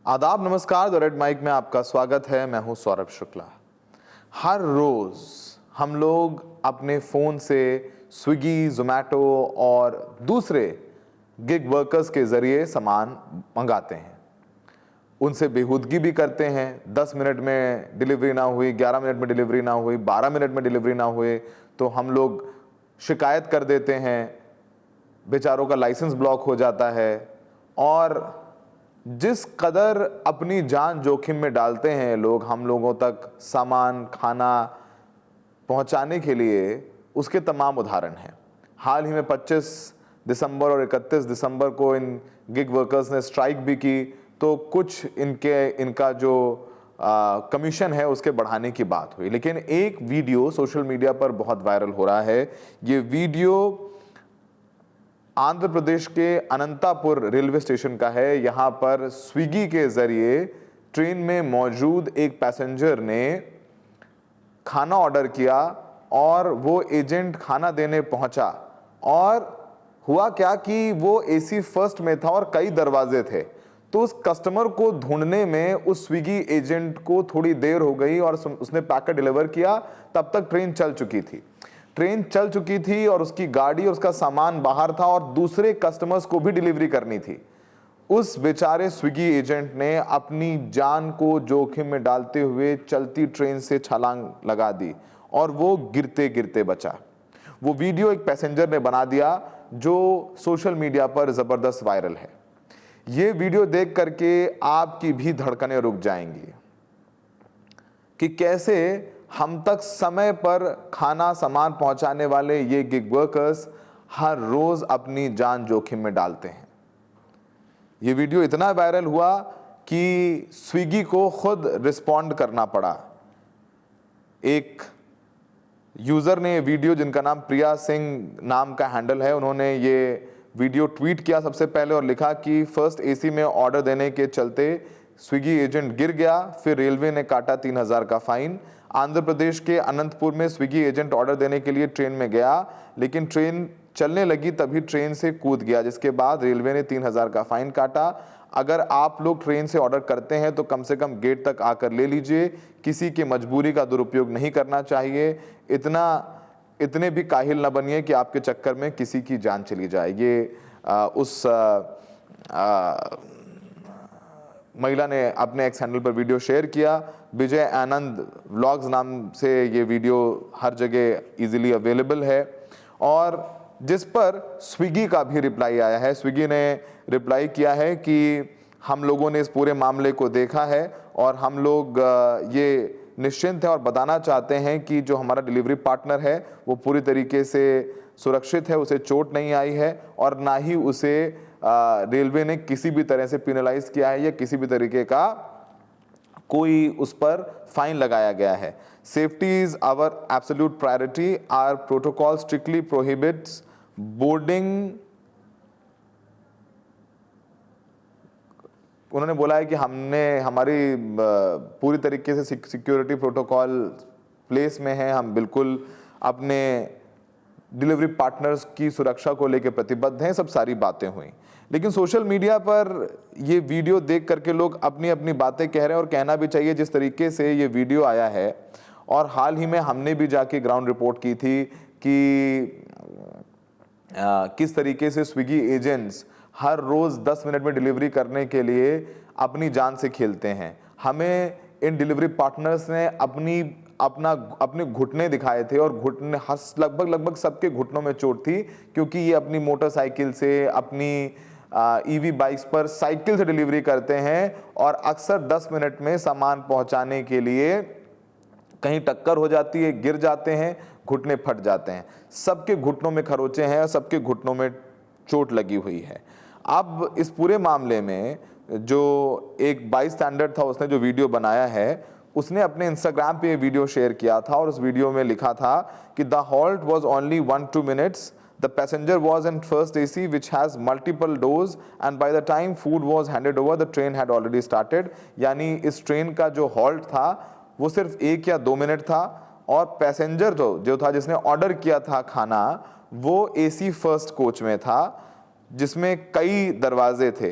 आदाब, नमस्कार। The red mic में आपका स्वागत है। मैं हूं सौरभ शुक्ला। हर रोज हम लोग अपने फ़ोन से स्विगी, जोमैटो और दूसरे गिग वर्कर्स के ज़रिए सामान मंगाते हैं। उनसे बेहूदगी भी करते हैं। 10 मिनट में डिलीवरी ना हुई, 11 मिनट में डिलीवरी ना हुई, 12 मिनट में डिलीवरी ना हुए तो हम लोग शिकायत कर देते हैं। बेचारों का लाइसेंस ब्लॉक हो जाता है। और जिस कदर अपनी जान जोखिम में डालते हैं लोग हम लोगों तक सामान, खाना पहुंचाने के लिए, उसके तमाम उदाहरण हैं। हाल ही में 25 दिसंबर और 31 दिसंबर को इन गिग वर्कर्स ने स्ट्राइक भी की, तो कुछ इनका जो कमीशन है उसके बढ़ाने की बात हुई। लेकिन एक वीडियो सोशल मीडिया पर बहुत वायरल हो रहा है। ये वीडियो आंध्र प्रदेश के अनंतापुर रेलवे स्टेशन का है। यहाँ पर स्विगी के जरिए ट्रेन में मौजूद एक पैसेंजर ने खाना ऑर्डर किया और वो एजेंट खाना देने पहुंचा। और हुआ क्या कि वो एसी फर्स्ट में था और कई दरवाजे थे, तो उस कस्टमर को ढूंढने में उस स्विगी एजेंट को थोड़ी देर हो गई और उसने पैकेट डिलीवर किया। तब तक ट्रेन चल चुकी थी और उसकी गाड़ी और उसका सामान बाहर था और दूसरे कस्टमर्स को भी डिलीवरी करनी थी। उस बेचारे स्विगी एजेंट ने अपनी जान को जोखिम में डालते हुए चलती ट्रेन से छलांग लगा दी और वो गिरते गिरते बचा। वो वीडियो एक पैसेंजर ने बना दिया जो सोशल मीडिया पर जबरदस्त वायरल है। ये वीडियो देख करके आपकी भी धड़कनें रुक जाएंगी कि कैसे हम तक समय पर खाना सामान पहुंचाने वाले ये गिग वर्कर्स हर रोज अपनी जान जोखिम में डालते हैं। ये वीडियो इतना वायरल हुआ कि स्विगी को खुद रिस्पॉन्ड करना पड़ा। एक यूजर ने वीडियो, जिनका नाम प्रिया सिंह नाम का हैंडल है, उन्होंने ये वीडियो ट्वीट किया सबसे पहले और लिखा कि फर्स्ट एसी में ऑर्डर देने के चलते स्विगी एजेंट गिर गया, फिर रेलवे ने काटा 3000 का फाइन। आंध्र प्रदेश के अनंतपुर में स्विगी एजेंट ऑर्डर देने के लिए ट्रेन में गया, लेकिन ट्रेन चलने लगी तभी ट्रेन से कूद गया, जिसके बाद रेलवे ने 3000 का फाइन काटा। अगर आप लोग ट्रेन से ऑर्डर करते हैं तो कम से कम गेट तक आकर ले लीजिए। किसी की मजबूरी का दुरुपयोग नहीं करना चाहिए। इतने भी काहिल न बनिए कि आपके चक्कर में किसी की जान चली जाए। ये उस महिला ने अपने एक्स हैंडल पर वीडियो शेयर किया। विजय आनंद व्लॉग्स नाम से ये वीडियो हर जगह इजीली अवेलेबल है और जिस पर स्विगी का भी रिप्लाई आया है। स्विगी ने रिप्लाई किया है कि हम लोगों ने इस पूरे मामले को देखा है और हम लोग ये निश्चिंत है और बताना चाहते हैं कि जो हमारा डिलीवरी पार्टनर है वो पूरी तरीके से सुरक्षित है, उसे चोट नहीं आई है और ना ही उसे रेलवे ने किसी भी तरह से पिनलाइज किया है या किसी भी तरीके का कोई उस पर फाइन लगाया गया है। Safety is our absolute priority. Our protocol strictly prohibits boarding. उन्होंने बोला है कि हमने हमारी पूरी तरीके से सिक्योरिटी प्रोटोकॉल प्लेस में है। हम बिल्कुल अपने डिलीवरी पार्टनर्स की सुरक्षा को लेकर प्रतिबद्ध हैं। सब सारी बातें हुई, लेकिन सोशल मीडिया पर ये वीडियो देख करके लोग अपनी अपनी बातें कह रहे हैं और कहना भी चाहिए। जिस तरीके से ये वीडियो आया है और हाल ही में हमने भी जाके ग्राउंड रिपोर्ट की थी कि किस तरीके से स्विगी एजेंट्स हर रोज 10 मिनट में डिलीवरी करने के लिए अपनी जान से खेलते हैं। हमें इन डिलीवरी पार्टनर्स ने अपने घुटने दिखाए थे और घुटने लगभग सबके घुटनों में चोट थी, क्योंकि ये अपनी मोटरसाइकिल से, अपनी ईवी बाइक्स पर साइकिल से डिलीवरी करते हैं और अक्सर 10 मिनट में सामान पहुंचाने के लिए कहीं टक्कर हो जाती है, गिर जाते हैं, घुटने फट जाते हैं। सबके घुटनों में खरोंचे हैं और सबके घुटनों में चोट लगी हुई है। अब इस पूरे मामले में जो एक बाई स्टैंडर्ड था, उसने जो वीडियो बनाया है, उसने अपने इंस्टाग्राम पे ये वीडियो शेयर किया था और उस वीडियो में लिखा था कि the halt was only 1-2 minutes. The passenger was in first AC which has multiple doors and by the time food was handed over the train had already started. यानी इस ट्रेन का जो हॉल्ट था वो सिर्फ 1 या 2 मिनट था और पैसेंजर जो था जिसने ऑर्डर किया था खाना, वो एसी फर्स्ट कोच में था जिसमें कई दरवाजे थे।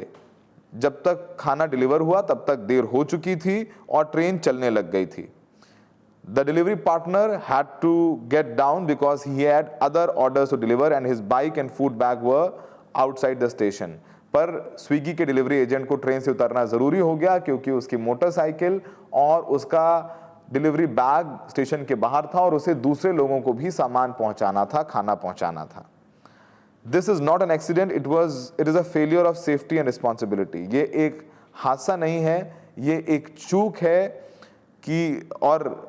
जब तक खाना डिलीवर हुआ तब तक देर हो चुकी थी और ट्रेन चलने लग गई थी। The delivery partner had to get down because he had other orders to deliver and his bike and food bag were outside the station. पर स्विगी के डिलीवरी एजेंट को ट्रेन से उतरना ज़रूरी हो गया क्योंकि उसकी मोटरसाइकिल और उसका डिलीवरी बैग स्टेशन के बाहर था और उसे दूसरे लोगों को भी सामान पहुंचाना था, खाना पहुंचाना था। This is not an accident, it is a failure of safety and responsibility. ये एक हादसा नहीं है, ये एक चूक है कि और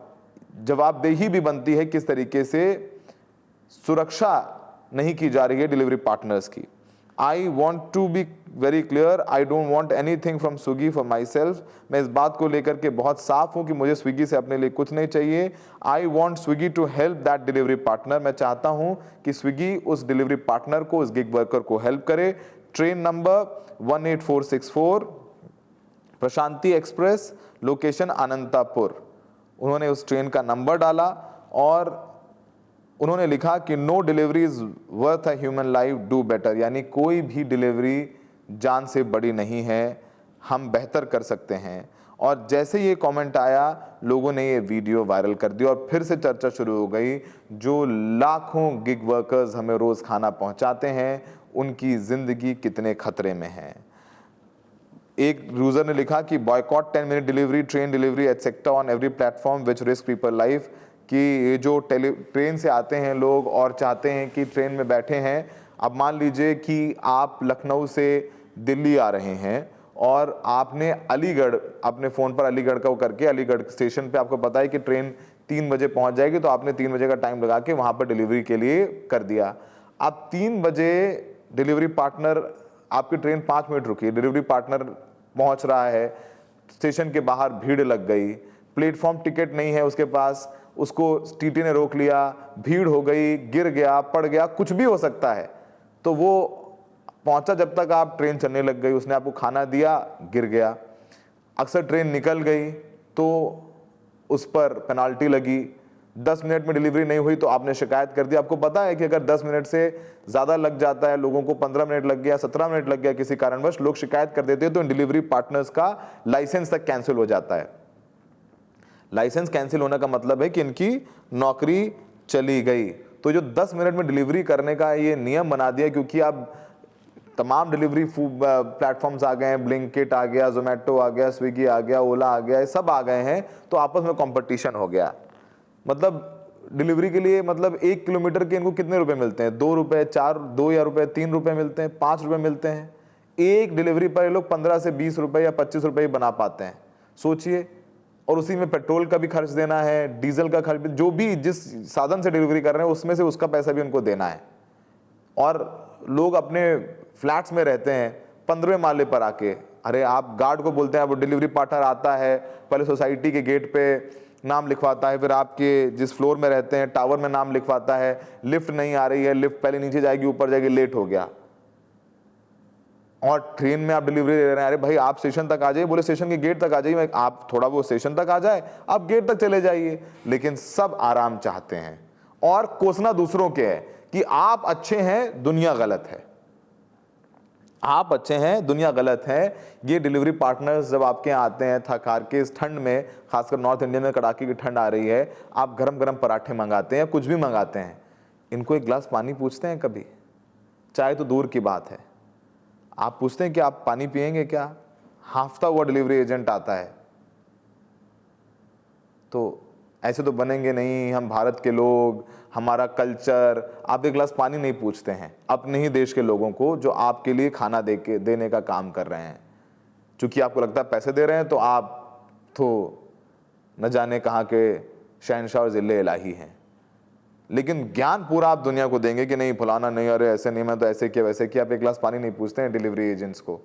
जवाबदेही भी बनती है किस तरीके से सुरक्षा नहीं की जा रही है डिलीवरी पार्टनर्स की। I want to be very clear, I don't want anything from Swiggy for myself. मैं इस बात को लेकर के बहुत साफ हूं कि मुझे स्विगी से अपने लिए कुछ नहीं चाहिए। I want Swiggy to help that delivery partner. मैं चाहता हूं कि स्विगी उस डिलीवरी पार्टनर को, उस गिग वर्कर को हेल्प करे। Train number 18464 Prashanti express, location Anantapur. उन्होंने उस ट्रेन का नंबर डाला और उन्होंने लिखा कि no delivery is worth a human life, do better. यानी कोई भी डिलीवरी जान से बड़ी नहीं है, हम बेहतर कर सकते हैं। और जैसे ये कमेंट आया, लोगों ने ये वीडियो वायरल कर दिया और फिर से चर्चा शुरू हो गई। जो लाखों गिग वर्कर्स हमें रोज खाना पहुंचाते हैं, उनकी जिंदगी कितने खतरे में है। एक यूजर ने लिखा कि boycott 10 minute delivery, train delivery etcetera on every platform which risk people life. कि ये जो ट्रेन से आते हैं लोग और चाहते हैं कि ट्रेन में बैठे हैं, अब मान लीजिए कि आप लखनऊ से दिल्ली आ रहे हैं और आपने अलीगढ़ अपने फ़ोन पर अलीगढ़ का वो करके अलीगढ़ स्टेशन पे आपको पता है कि ट्रेन 3 बजे पहुंच जाएगी, तो आपने 3 बजे का टाइम लगा के वहाँ पर डिलीवरी के लिए कर दिया। अब 3 बजे डिलीवरी पार्टनर, आपकी ट्रेन 5 मिनट रुकी, डिलीवरी पार्टनर पहुँच रहा है, स्टेशन के बाहर भीड़ लग गई, प्लेटफॉर्म टिकट नहीं है उसके पास, उसको टीटी ने रोक लिया, भीड़ हो गई, गिर गया, पड़ गया, कुछ भी हो सकता है। तो वो पहुंचा जब तक आप ट्रेन चलने लग गई, उसने आपको खाना दिया, गिर गया। अक्सर ट्रेन निकल गई तो उस पर पेनाल्टी लगी। 10 मिनट में डिलीवरी नहीं हुई तो आपने शिकायत कर दी। आपको पता है कि अगर 10 मिनट से ज़्यादा लग जाता है, लोगों को 15 मिनट लग गया, 17 मिनट लग गया, किसी कारणवश लोग शिकायत कर देते हैं तो इन डिलीवरी पार्टनर्स का लाइसेंस तक कैंसिल हो जाता है। लाइसेंस कैंसिल होने का मतलब है कि इनकी नौकरी चली गई। तो जो 10 मिनट में डिलीवरी करने का ये नियम बना दिया, क्योंकि अब तमाम डिलीवरी प्लेटफॉर्म्स आ गए हैं, ब्लिंकिट आ गया, जोमेटो आ गया, स्विगी आ गया, ओला आ गया, ये सब आ गए हैं, तो आपस में कंपटीशन हो गया। मतलब डिलीवरी के लिए मतलब 1 किलोमीटर के इनको कितने रुपए मिलते हैं? 2 रुपए, 4, 2 या रुपए, 3 रुपए मिलते हैं, 5 रुपए मिलते हैं। एक डिलीवरी पर ये लोग 15 से 20 रुपए या 25 रुपए ही बना पाते हैं, सोचिए। और उसी में पेट्रोल का भी खर्च देना है, डीजल का खर्च, जो भी जिस साधन से डिलीवरी कर रहे हैं उसमें से उसका पैसा भी उनको देना है। और लोग अपने फ्लैट्स में रहते हैं, 15वें माले पर आके, अरे आप गार्ड को बोलते हैं, अब डिलीवरी पार्टनर आता है, पहले सोसाइटी के गेट पे नाम लिखवाता है, फिर आपके जिस फ्लोर में रहते हैं टावर में नाम लिखवाता है, लिफ्ट नहीं आ रही है, लिफ्ट पहले नीचे जाएगी, ऊपर जाएगी, लेट हो गया। और ट्रेन में आप डिलीवरी ले रहे हैं, अरे भाई आप स्टेशन तक आ जाइए, बोले स्टेशन के गेट तक आ जाइए, आप थोड़ा वो स्टेशन तक आ जाए, आप गेट तक चले जाइए। लेकिन सब आराम चाहते हैं और कोसना दूसरों के है कि आप अच्छे हैं, दुनिया गलत है, आप अच्छे हैं, दुनिया गलत है। ये डिलीवरी पार्टनर्स जब आपके यहाँ आते हैं थक हार के, इस ठंड में, खासकर नॉर्थ इंडिया में कड़ाके की ठंड आ रही है, आप गरम गरम पराठे मंगाते हैं, कुछ भी मंगाते हैं, इनको एक गिलास पानी पूछते हैं कभी? चाय तो दूर की बात है, आप पूछते हैं कि आप पानी पिएंगे क्या? हाफता हुआ डिलीवरी एजेंट आता है। तो ऐसे तो बनेंगे नहीं हम भारत के लोग, हमारा कल्चर। आप एक गिलास पानी नहीं पूछते हैं अपने ही देश के लोगों को जो आपके लिए खाना देने का काम कर रहे हैं। चूंकि आपको लगता है पैसे दे रहे हैं तो आप तो न जाने कहाँ के शहंशाह और जिले इलाही हैं। लेकिन ज्ञान पूरा आप दुनिया को देंगे कि नहीं फलाना नहीं, अरे ऐसे नहीं, मैं तो ऐसे किया वैसे किया। आप एक गिलास पानी नहीं पूछते हैं डिलीवरी एजेंट्स को।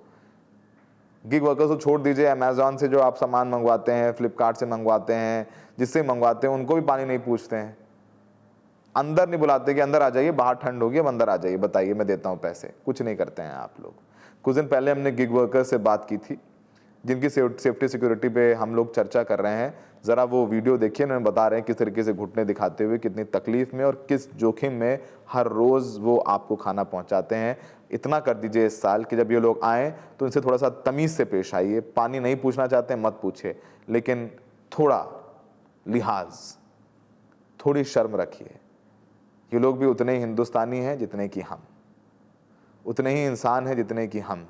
गिग वर्कर्स को छोड़ दीजिए, अमेजोन से जो आप सामान मंगवाते हैं, फ्लिपकार्ट से मंगवाते हैं, जिससे मंगवाते हैं, उनको भी पानी नहीं पूछते हैं। अंदर नहीं बुलाते कि अंदर आ जाइए, बाहर ठंड होगी, अब अंदर आ जाइए, बताइए मैं देता हूँ पैसे। कुछ नहीं करते हैं आप लोग। कुछ दिन पहले हमने गिग वर्कर्स से बात की थी जिनकी सेफ्टी सिक्योरिटी पे हम लोग चर्चा कर रहे हैं। ज़रा वो वीडियो देखिए, उन्होंने बता रहे हैं किस तरीके से घुटने दिखाते हुए कितनी तकलीफ में और किस जोखिम में हर रोज़ वो आपको खाना पहुंचाते हैं। इतना कर दीजिए इस साल कि जब ये लोग आएँ तो इनसे थोड़ा सा तमीज़ से पेश आइए। पानी नहीं पूछना चाहते हैं मत पूछिए, लेकिन थोड़ा लिहाज, थोड़ी शर्म रखिए। ये लोग भी उतने ही हिंदुस्तानी हैं जितने कि हम, उतने ही इंसान हैं जितने कि हम।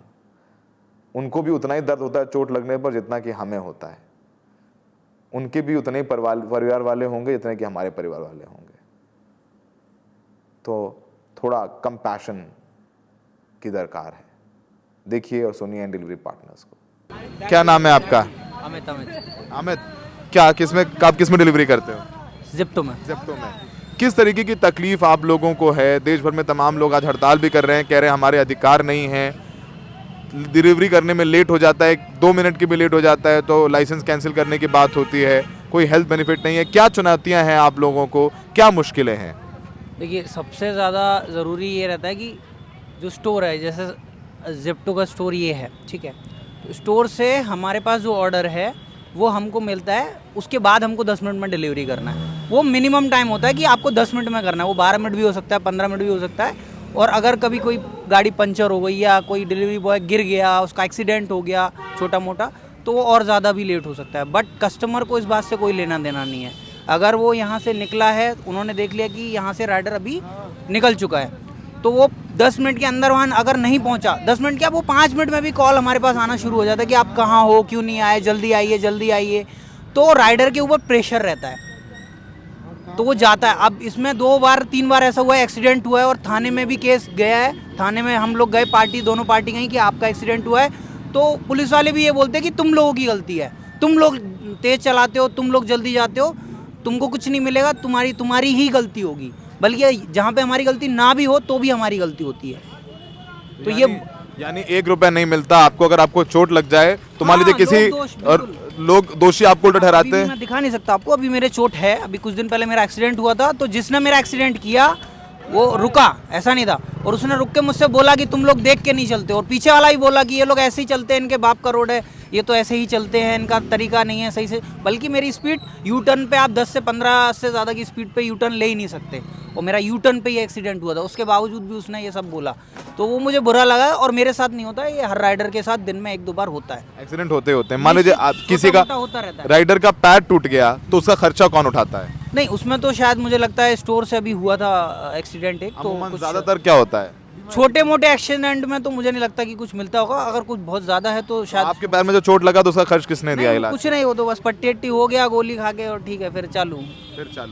उनको भी उतना ही दर्द होता है चोट लगने पर जितना कि हमें होता है। उनके भी उतने ही परिवार वाले होंगे जितने कि हमारे परिवार वाले होंगे। तो थोड़ा कंपैशन की दरकार है। देखिए और सुनिए इन डिलीवरी पार्टनर्स को। क्या नाम है आपका? अमित। अमित, क्या आप किस में डिलीवरी करते हो? जिप्टो में। ज़ेप्टो में। किस तरीके की तकलीफ आप लोगों को है? देश भर में तमाम लोग आज हड़ताल भी कर रहे हैं, कह रहे हैं हमारे अधिकार नहीं हैं, डिलीवरी करने में लेट हो जाता है, 2 मिनट की भी लेट हो जाता है तो लाइसेंस कैंसिल करने की बात होती है, कोई हेल्थ बेनिफिट नहीं है। क्या चुनौतियां हैं आप लोगों को, क्या मुश्किलें हैं? देखिए, सबसे ज़्यादा ज़रूरी ये रहता है कि जो स्टोर है, जैसे जिप्टो का स्टोर ये है, ठीक है, तो स्टोर से हमारे पास जो ऑर्डर है वो हमको मिलता है, उसके बाद हमको 10 मिनट में डिलीवरी करना है। वो मिनिमम टाइम होता है कि आपको 10 मिनट में करना है। वो 12 मिनट भी हो सकता है, 15 मिनट भी हो सकता है। और अगर कभी कोई गाड़ी पंचर हो गई या कोई डिलीवरी बॉय गिर गया, उसका एक्सीडेंट हो गया छोटा मोटा, तो वो और ज़्यादा भी लेट हो सकता है। बट कस्टमर को इस बात से कोई लेना देना नहीं है। अगर वो यहाँ से निकला है, उन्होंने देख लिया कि यहाँ से राइडर अभी निकल चुका है, तो वो 10 मिनट के अंदर वहाँ अगर नहीं पहुँचा, 10 मिनट क्या, वो 5 मिनट में भी कॉल हमारे पास आना शुरू हो जाता है कि आप कहाँ हो, क्यों नहीं आए, जल्दी आइए जल्दी आइए। तो राइडर के ऊपर प्रेशर रहता है, तो वो जाता है। अब इसमें 2 बार 3 बार ऐसा हुआ है, एक्सीडेंट हुआ है और थाने में भी केस गया है। थाने में हम लोग गए, दोनों पार्टी गई कि आपका एक्सीडेंट हुआ है। तो पुलिस वाले भी ये बोलते हैं कि तुम लोगों की गलती है, तुम लोग तेज़ चलाते हो, तुम लोग जल्दी जाते हो, तुमको कुछ नहीं मिलेगा, तुम्हारी ही गलती होगी। बल्कि जहाँ पे हमारी गलती ना भी हो तो भी हमारी गलती होती है। तो यानी 1 रुपया नहीं मिलता आपको अगर आपको चोट लग जाए तो मान लीजिए किसी और लोग दोषी आपको उल्टा ठहराते हैं। मैं दिखा नहीं सकता आपको, अभी मेरे चोट है, अभी कुछ दिन पहले मेरा एक्सीडेंट हुआ था, तो जिसने मेरा एक्सीडेंट किया वो रुका, ऐसा नहीं था, और उसने रुक के मुझसे बोला कि तुम लोग देख के नहीं चलते, और पीछे वाला ही बोला कि ये लोग ऐसे ही चलते हैं, इनके बाप का रोड है, ये तो ऐसे ही चलते हैं, इनका तरीका नहीं है सही से। बल्कि मेरी स्पीड यू टर्न पे आप 10 से 15 से ज़्यादा की स्पीड पे यू टर्न ले ही नहीं सकते, और मेरा यू टर्न पे ही एक्सीडेंट हुआ था। उसके बावजूद भी उसने ये सब बोला, तो वो मुझे बुरा लगा। और मेरे साथ नहीं होता, ये हर राइडर के साथ दिन में 1-2 बार होता है, एक्सीडेंट होते हैं। मान लीजिए किसी का होता रहता है। राइडर का पैर टूट गया तो उसका खर्चा कौन उठाता है? नहीं, उसमें तो शायद मुझे लगता है स्टोर से अभी हुआ था एक्सीडेंट एक, तो ज्यादातर क्या होता है? छोटे मोटे एक्सीडेंट में तो मुझे नहीं लगता कि कुछ मिलता होगा। अगर कुछ बहुत ज्यादा है तो शायद। आपके पैर में जो चोट लगा तो उसका खर्च किसने दिया? इलाज कुछ नहीं, वो तो बस पट्टी हो गया, गोली खा के और ठीक है, फिर चालू।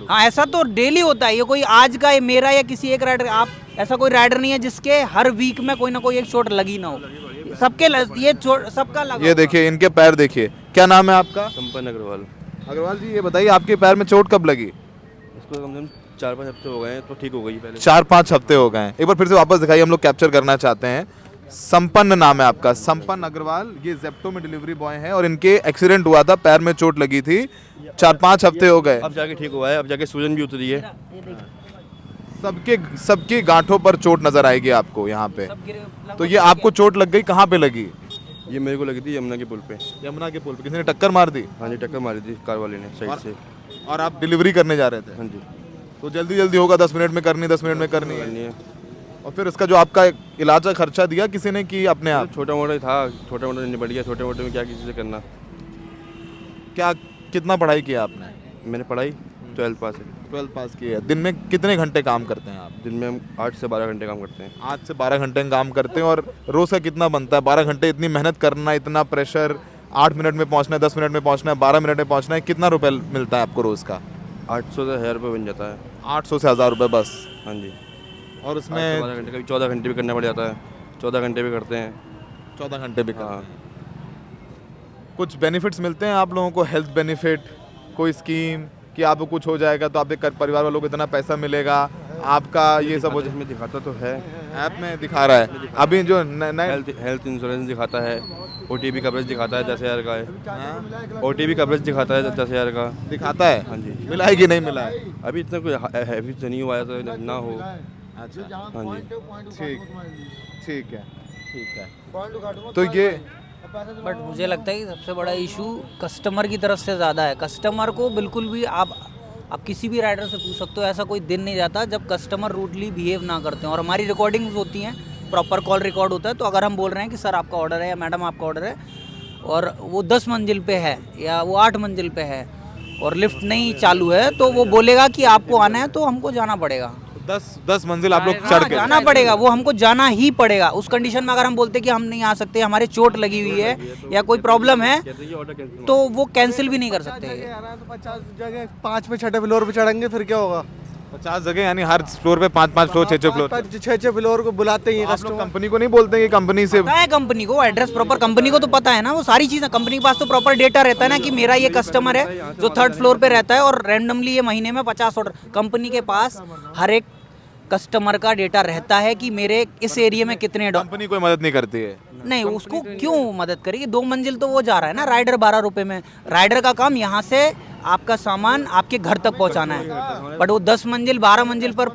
हाँ, ऐसा तो डेली होता है। ये कोई आज का मेरा या किसी एक राइडर, आप ऐसा कोई राइडर नहीं है जिसके हर वीक में कोई ना कोई एक चोट लगी ना हो। सबके ये चोट सबका लगा। ये देखिए इनके पैर देखिए। क्या नाम है आपका? संपन्न अग्रवाल। अग्रवाल जी, ये बताइए आपके पैर में चोट कब लगी? इसको कम से कम 4-5 हफ्ते हो गए हैं, तो ठीक हो गई पहले। 4-5 हफ्ते हो गए हैं। एक बार फिर से वापस दिखाइए, हम लोग कैप्चर करना चाहते हैं। संपन्न नाम है आपका, संपन्न अग्रवाल। ये ज़ेप्टो में डिलीवरी बॉय हैं और इनके एक्सीडेंट हुआ था, पैर में चोट लगी थी, 4-5 हफ्ते हो गए। अब जाके ठीक हुआ है, अब जाके सूजन भी उतरी है। सबके गांठों पर चोट नजर आएगी आपको यहाँ पे। तो ये आपको चोट लग गई, कहाँ पे लगी? ये मेरे को लगी थी यमुना के पुल पे। यमुना के पुल पे किसी ने टक्कर मार दी? हाँ जी, टक्कर मारी थी कार वाले ने साइड से। और आप डिलीवरी करने जा रहे थे? हाँ जी। तो जल्दी होगा, 10 मिनट में करनी, 10 मिनट में करनी है। और फिर उसका जो आपका इलाज का खर्चा दिया किसी ने कि अपने आप? छोटा मोटा था, छोटा मोटा निपट गया। छोटे मोटे में क्या किसी से करना। क्या कितना पढ़ाई किया आपने? मैंने पढ़ाई 12th पास है। 12th पास की है। दिन में कितने घंटे काम करते हैं आप? दिन में हम 8 से 12 घंटे काम करते हैं। 8 से 12 घंटे काम करते हैं। और रोज़ का कितना बनता है? 12 घंटे इतनी मेहनत करना, इतना प्रेशर, 8 मिनट में पहुंचना है, 10 मिनट में पहुंचना है, 12 मिनट में पहुंचना है, कितना रुपए मिलता है आपको रोज़ का? 800 से 1000 रुपये बन जाता है। 800 से 1000 रुपये बस? हाँ जी। और उसमें 12 घंटे, कभी 14 घंटे भी करना पड़ जाता है। 14 घंटे भी करते हैं। 14 घंटे भी करते हाँ। हैं। कुछ बेनिफिट्स मिलते हैं आप लोगों को? हेल्थ बेनिफिट, कोई स्कीम कि आपको कुछ हो जाएगा तो आपके परिवार वालों को इतना पैसा मिलेगा, आपका ये सब हो जाए? इसमें दिखाता तो है, ऐप में दिखा रहा है। अभी जो नए हेल्थ इंश्योरेंस दिखाता है, OTP कवरेज दिखाता है 10,000 का है। OTP कवरेज दिखाता है 10,000 का दिखाता है। हाँ जी। मिला है कि नहीं मिला है? अभी इतना कोई हैवी तो नहीं हुआ है, तो ना हो। अच्छा, हाँ जी। ठीक है। तो ये बट मुझे लगता है कि सबसे बड़ा इशू कस्टमर की तरफ से ज़्यादा है। कस्टमर को बिल्कुल भी आप किसी भी राइडर से पूछ सकते हो, ऐसा कोई दिन नहीं जाता जब कस्टमर रूडली बिहेव ना करते हैं। और हमारी रिकॉर्डिंग्स होती हैं, प्रॉपर कॉल रिकॉर्ड होता है। तो अगर हम बोल रहे हैं कि सर आपका ऑर्डर है या मैडम आपका ऑर्डर है और वो 10 मंजिल पे है या वो 8 मंजिल पे है और लिफ्ट नहीं चालू है, तो वो बोलेगा कि आपको आना है तो हमको जाना पड़ेगा। 10 मंजिल आप लोग हाँ, चढ़ के जाना पड़ेगा, वो हमको जाना ही पड़ेगा। उस कंडीशन में अगर हम बोलते कि हम नहीं आ सकते, हमारे चोट लगी हुई है या कोई प्रॉब्लम है, तो वो कैंसिल भी नहीं कर सकते। 50 जगह 5 पे 6 फ्लोर पे चढ़ेंगे फिर क्या होगा? 50 जगह, यानी हर फ्लोर पे 5-5 फ्लोर, 6-6 फ्लोर। 6 फ्लोर को बुलाते ही आप लोग कस्टमर। कंपनी को नहीं बोलते कि कंपनी से पता है कंपनी को एड्रेस प्रॉपर, कंपनी को तो पता है ना वो सारी चीज़ें। कंपनी के पास तो प्रॉपर डेटा रहता है ना कि मेरा ये कस्टमर है जो 3rd फ्लोर पे रहता है और रैंडमली ये महीने में 50 ऑर्डर। कंपनी के पास हर एक कस्टमर का डेटा रहता है कि मेरे इस एरिया में कितने कंपनी कोई मदद नहीं करती है। नहीं, उसको क्यों मदद करेगी? 2 मंजिल तो वो जा रहा है ना, राइडर 12 रुपए में। राइडर का काम यहाँ से आपका सामान आपके घर तक पहुँचाना है, बट वो 10 मंजिल 12 मंजिल पर